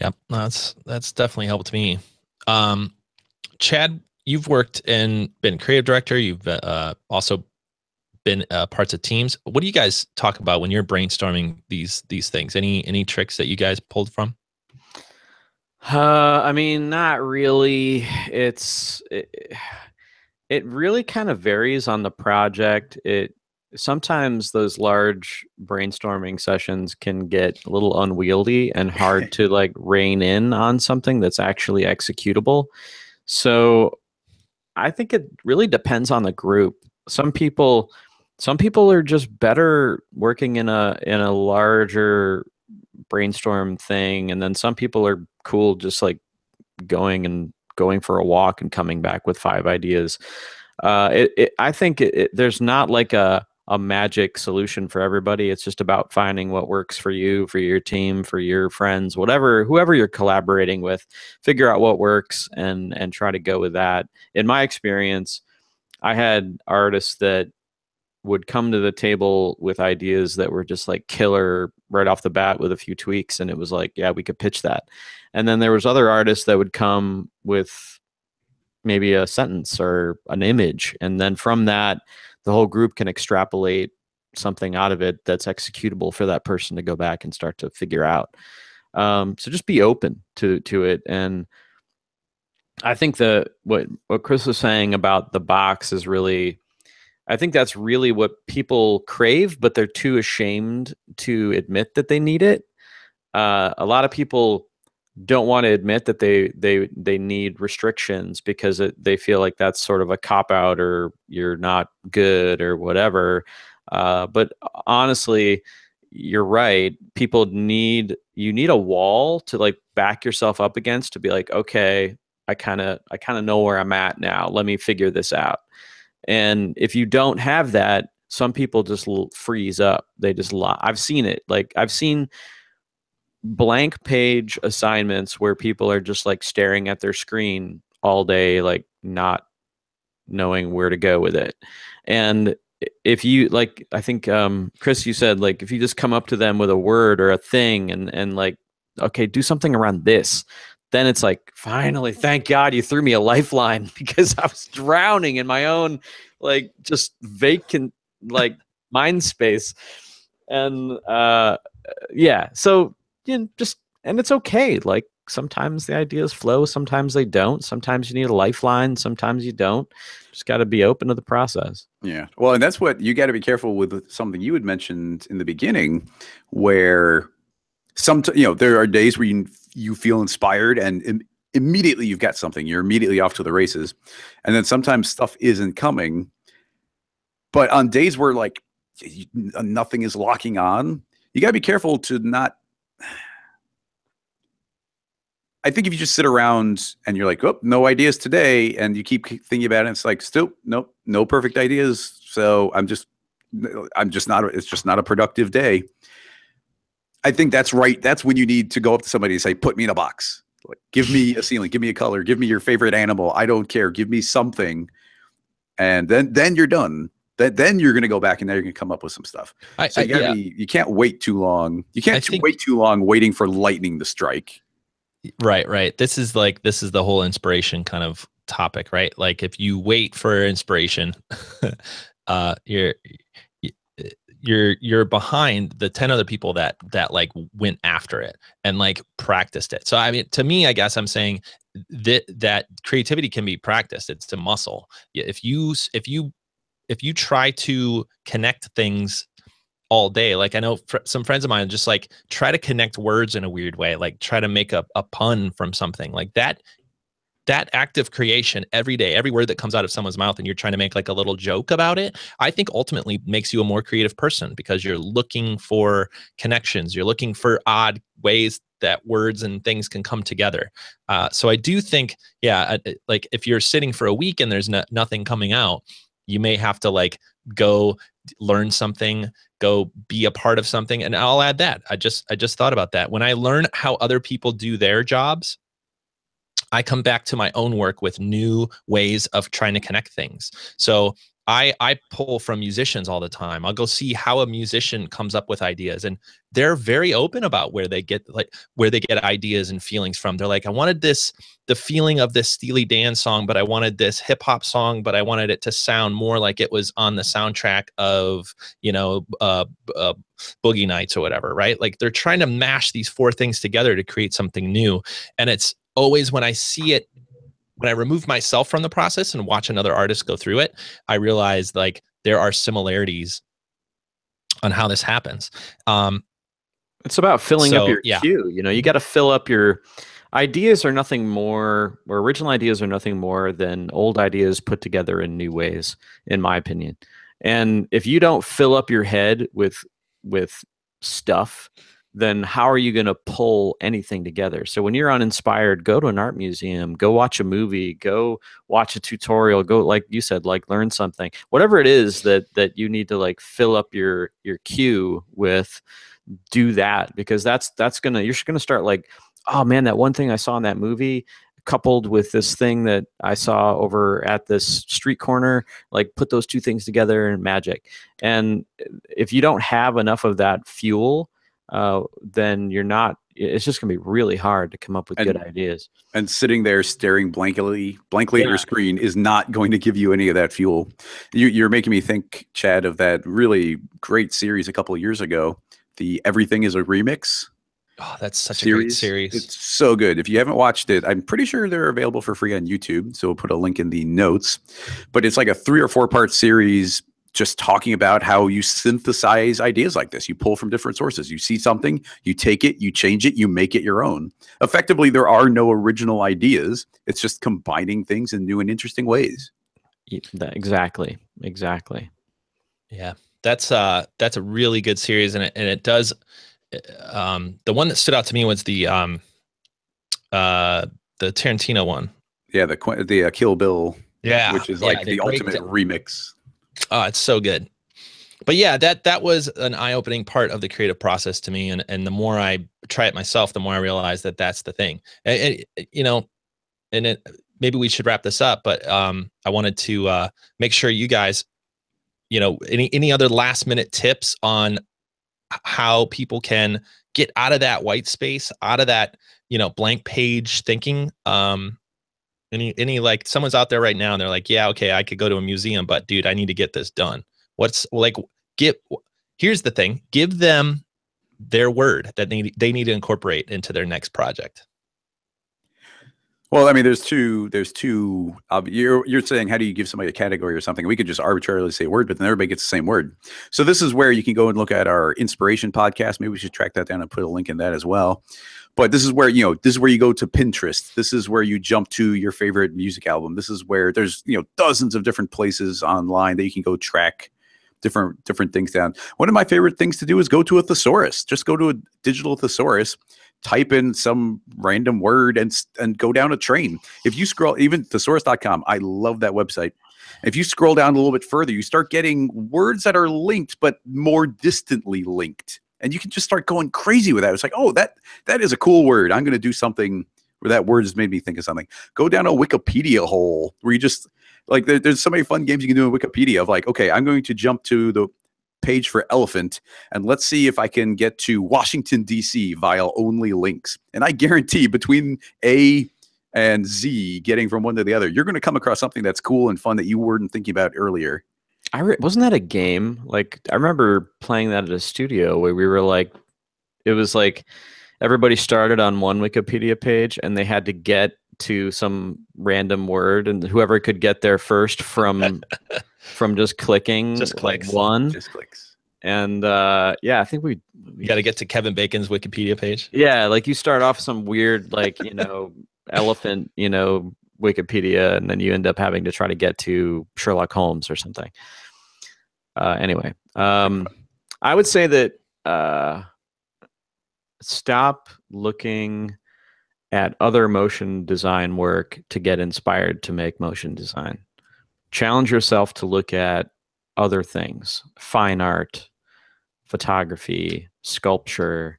Yep, that's definitely helped me. Chad, you've worked and been creative director. You've also been parts of teams. What do you guys talk about when you're brainstorming these things? Any tricks that you guys pulled from? I mean, not really. It really kind of varies on the project. Sometimes those large brainstorming sessions can get a little unwieldy and hard to like rein in on something that's actually executable. So I think it really depends on the group. Some people are just better working in a larger brainstorm thing, and then some people are cool just like going for a walk and coming back with 5 ideas. I think there's not like a magic solution for everybody. It's just about finding what works for you, for your team, for your friends, whoever you're collaborating with. Figure out what works and try to go with that. In my experience, I had artists that would come to the table with ideas that were just like killer right off the bat with a few tweaks, and it was like, yeah, we could pitch that. And then there was other artists that would come with maybe a sentence or an image, and then from that the whole group can extrapolate something out of it that's executable for that person to go back and start to figure out. So just be open to it. And I think what Chris was saying about the box is really, I think that's really what people crave, but they're too ashamed to admit that they need it. A lot of people don't want to admit that they need restrictions because they feel like that's sort of a cop-out, or you're not good or whatever. But honestly, you're right. You need a wall to like back yourself up against, to be like, okay, I kind of know where I'm at now. Let me figure this out. And if you don't have that, some people just freeze up. They just I've seen it. Like I've seen blank page assignments where people are just like staring at their screen all day, like not knowing where to go with it. And if you like, I think Chris, you said like if you just come up to them with a word or a thing and like, okay, do something around this, then it's like, finally, thank God you threw me a lifeline, because I was drowning in my own like just vacant like mind space. And yeah, so and it's okay. Like sometimes the ideas flow, sometimes they don't. Sometimes you need a lifeline, sometimes you don't. Just got to be open to the process. Yeah. Well, and that's what you got to be careful with, something you had mentioned in the beginning, where there are days where you feel inspired and immediately you've got something. You're immediately off to the races. And then sometimes stuff isn't coming. But on days where like nothing is locking on, you got to be careful to not. I think if you just sit around and you're like, oh, no ideas today, and you keep thinking about it, it's like, still, nope, no perfect ideas. So I'm just not, it's just not a productive day. I think that's right. That's when you need to go up to somebody and say, put me in a box. Like, give me a ceiling, give me a color, give me your favorite animal. I don't care. Give me something. And then you're done. Then you're going to go back and then you're going to come up with some stuff. So you can't wait too long. You can't wait too long waiting for lightning to strike. Right. This is the whole inspiration kind of topic, right? Like if you wait for inspiration, you're behind the 10 other people that like went after it and like practiced it. So I mean, to me, I guess I'm saying that creativity can be practiced. It's a muscle. If you try to connect things all day, like I know some friends of mine just like try to connect words in a weird way, like try to make a pun from something like that. That act of creation every day, every word that comes out of someone's mouth, and you're trying to make like a little joke about it, I think ultimately makes you a more creative person, because you're looking for connections. You're looking for odd ways that words and things can come together. So I do think, like if you're sitting for a week and there's nothing coming out, you may have to like go learn something, go be a part of something. And I'll add that. I just thought about that. When I learn how other people do their jobs, I come back to my own work with new ways of trying to connect things. So I pull from musicians all the time. I'll go see how a musician comes up with ideas, and they're very open about where they get ideas and feelings from. They're like, I wanted the feeling of this Steely Dan song, but I wanted this hip hop song, but I wanted it to sound more like it was on the soundtrack of, Boogie Nights or whatever, right? Like they're trying to mash these four things together to create something new. And it's always when I see it, when I remove myself from the process and watch another artist go through it, I realize like there are similarities on how this happens. It's about filling up your queue. You got to fill up your ideas are nothing more, or original ideas are nothing more than old ideas put together in new ways, in my opinion. And if you don't fill up your head with stuff, then how are you going to pull anything together? So when you're uninspired, go to an art museum, go watch a movie, go watch a tutorial, go, like you said, like learn something, whatever it is that you need to like fill up your queue with, do that, because you're going to start like, oh man, that one thing I saw in that movie coupled with this thing that I saw over at this street corner, like put those two things together and magic. And if you don't have enough of that fuel, then it's just gonna be really hard to come up with good ideas. And sitting there staring blankly at your screen is not going to give you any of that fuel. You're making me think, Chad, of that really great series a couple of years ago, the Everything is a Remix. Oh, that's such a great series. It's so good. If you haven't watched it, I'm pretty sure they're available for free on YouTube. So we'll put a link in the notes. But it's like a 3 or 4 part series just talking about how you synthesize ideas like this. You pull from different sources. You see something, you take it, you change it, you make it your own. Effectively, there are no original ideas. It's just combining things in new and interesting ways. Exactly. Yeah, that's a really good series, and it does. The one that stood out to me was the Tarantino one. Yeah, the Kill Bill. Yeah, which is like the ultimate remix. Oh, it's so good. But yeah, that was an eye-opening part of the creative process to me. And the more I try it myself, the more I realize that that's the thing. Maybe we should wrap this up, but I wanted to make sure you guys, any other last minute tips on how people can get out of that white space, out of that, blank page thinking. Any like someone's out there right now and they're like, yeah, okay, I could go to a museum, but dude, I need to get this done. Here's the thing, give them their word that they need to incorporate into their next project. Well, I mean, there's two, you're saying, how do you give somebody a category or something? We could just arbitrarily say a word, but then everybody gets the same word. So this is where you can go and look at our inspiration podcast. Maybe we should track that down and put a link in that as well. But this is where, you go to Pinterest. This is where you jump to your favorite music album. This is where there's, dozens of different places online that you can go track different things down. One of my favorite things to do is go to a thesaurus. Just go to a digital thesaurus, type in some random word and go down a train. If you scroll, even thesaurus.com, I love that website. If you scroll down a little bit further, you start getting words that are linked, but more distantly linked. And you can just start going crazy with that. It's like, oh, that is a cool word. I'm going to do something where that word has made me think of something. Go down a Wikipedia hole where you just, like, there's so many fun games you can do in Wikipedia of like, okay, I'm going to jump to the page for elephant, and let's see if I can get to Washington, D.C. via only links. And I guarantee between A and Z, getting from one to the other, you're going to come across something that's cool and fun that you weren't thinking about earlier. Wasn't that a game? Like, I remember playing that at a studio where we were like, it was like everybody started on one Wikipedia page and they had to get to some random word, and whoever could get there first from just clicking, just clicks. Just clicks. And I think we got to get to Kevin Bacon's Wikipedia page. Yeah, like you start off some weird, like, elephant, Wikipedia, and then you end up having to try to get to Sherlock Holmes or something. Anyway, I would say that stop looking at other motion design work to get inspired to make motion design. Challenge yourself to look at other things: fine art, photography, sculpture,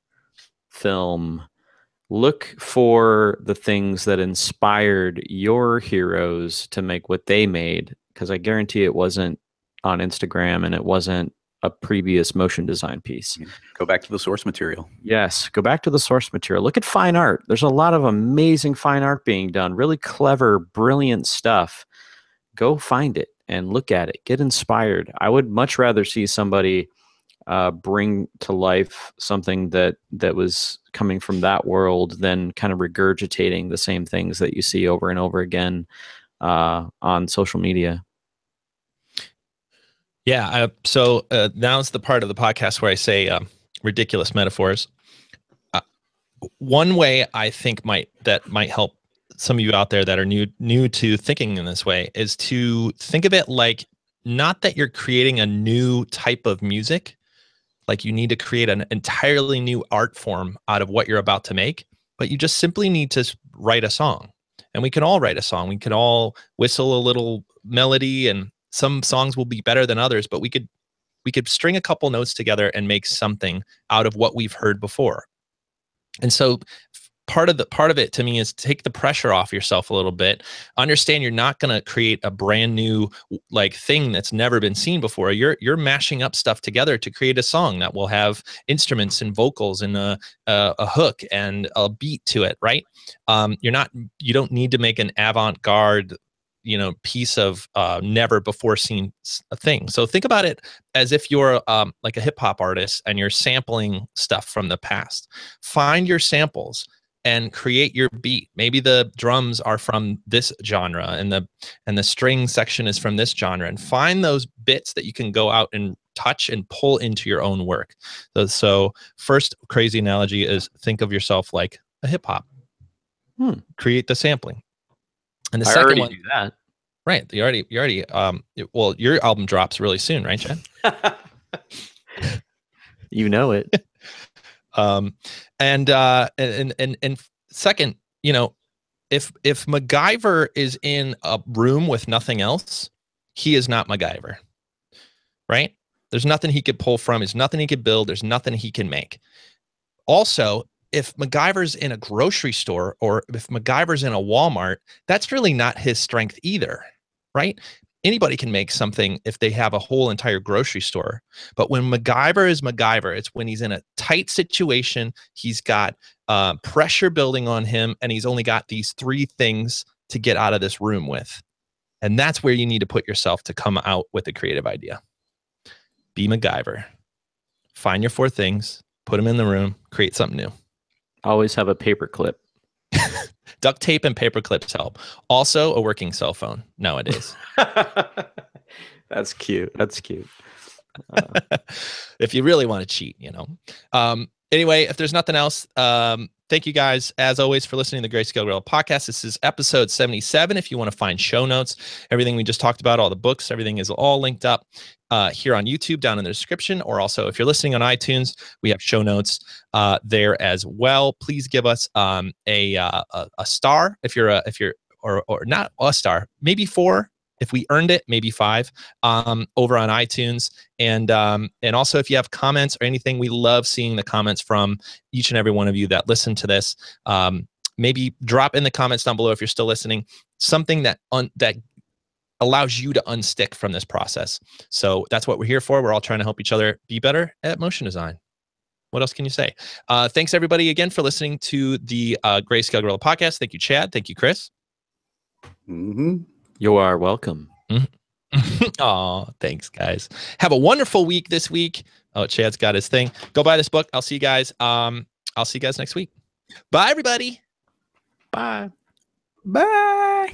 film. look for the things that inspired your heroes to make what they made, because I guarantee it wasn't on Instagram and it wasn't a previous motion design piece. Go back to the source material. Yes, go back to the source material. Look at fine art. There's a lot of amazing fine art being done, really clever, brilliant stuff. Go find it and look at it. Get inspired. I would much rather see somebody bring to life something that was coming from that world than kind of regurgitating the same things that you see over and over again on social media. Yeah. So now's the part of the podcast where I say ridiculous metaphors. One way I think might help some of you out there that are new to thinking in this way is to think of it like, not that you're creating a new type of music, like you need to create an entirely new art form out of what you're about to make, but you just simply need to write a song. And we can all write a song. We can all whistle a little melody, and some songs will be better than others, but we could string a couple notes together and make something out of what we've heard before. And so part of it to me is take the pressure off yourself a little bit. Understand you're not going to create a brand new like thing that's never been seen before. You're mashing up stuff together to create a song that will have instruments and vocals and a hook and a beat to it, right? You don't need to make an avant-garde piece of never before seen thing. So think about it as if you're like a hip hop artist and you're sampling stuff from the past. Find your samples and create your beat. Maybe the drums are from this genre and the string section is from this genre, and find those bits that you can go out and touch and pull into your own work. So first crazy analogy is think of yourself like a hip hop. Create the sampling. And the second one, do that. Right. You already well, your album drops really soon, right, Chad? You know it. And second, if MacGyver is in a room with nothing else, he is not MacGyver, right? There's nothing he could pull from. There's nothing he could build. There's nothing he can make. Also, if MacGyver's in a grocery store or if MacGyver's in a Walmart, that's really not his strength either, right? Anybody can make something if they have a whole entire grocery store. But when MacGyver is MacGyver, it's when he's in a tight situation, he's got pressure building on him, and he's only got these 3 things to get out of this room with. And that's where you need to put yourself to come out with a creative idea. Be MacGyver. Find your 4 things, put them in the room, create something new. Always have a paper clip. Duct tape and paper clips help. Also, a working cell phone nowadays. That's cute. That's cute. If you really want to cheat, Anyway, if there's nothing else, thank you guys, as always, for listening to the Greyscalegorilla Podcast. This is episode 77. If you want to find show notes, everything we just talked about, all the books, everything is all linked up here on YouTube down in the description. Or also, if you're listening on iTunes, we have show notes there as well. Please give us a star if you're or not a star, maybe 4. If we earned it, maybe 5 over on iTunes. And also, if you have comments or anything, we love seeing the comments from each and every one of you that listen to this. Maybe drop in the comments down below if you're still listening, something that allows you to unstick from this process. So that's what we're here for. We're all trying to help each other be better at motion design. What else can you say? Thanks, everybody, again, for listening to the Greyscalegorilla Podcast. Thank you, Chad. Thank you, Chris. You are welcome. Oh, thanks, guys. Have a wonderful week this week. Oh, Chad's got his thing. Go buy this book. I'll see you guys. I'll see you guys next week. Bye, everybody. Bye. Bye.